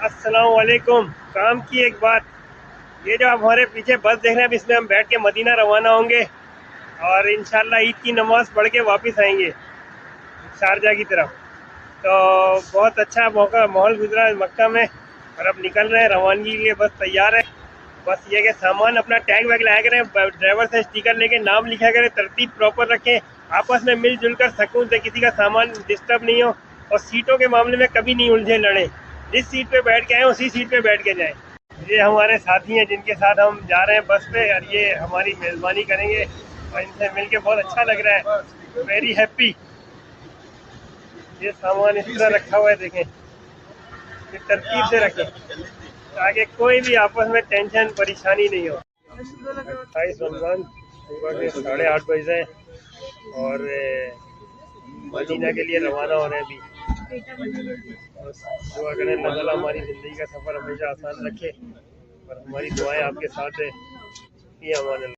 अस्सलाम वालेकुम। काम की एक बात, ये जो आप हमारे पीछे बस देख रहे हैं, अब इसमें हम बैठ के मदीना रवाना होंगे और इंशाल्लाह ईद की नमाज पढ़ के वापस आएंगे शारजा की तरफ। तो बहुत अच्छा मौका माहौल गुजरा है मक्का में और अब निकल रहे हैं रवानगी के लिए। बस तैयार है। बस ये कि सामान अपना टैग वैग लाया करें, ड्राइवर से स्टिकर लेके नाम लिखा करें, तरतीब प्रॉपर रखें, आपस में मिलजुल कर सकून से किसी का सामान डिस्टर्ब नहीं हो और सीटों के मामले में कभी नहीं उलझे लड़े। जिस सीट पे बैठ के आए उसी सीट पे बैठ के जाएं। ये हमारे साथी हैं जिनके साथ हम जा रहे हैं बस पे, और ये हमारी मेज़बानी करेंगे और इनसे मिलके बहुत अच्छा लग रहा है। Very happy. ये सामान इस तरह रखा हुआ है, देखें, ये तरतीब से रखें ताकि कोई भी आपस में टेंशन परेशानी नहीं हो। 28 रमज़ान, सुबह के 8:30 बजे हैं और मदीना के लिए रवाना हो रहे हैं अभी। दुआ करें अल्लाह ताला हमारी ज़िंदगी का सफ़र हमेशा आसान रखे और हमारी दुआएं आपके साथ है। ये हमारे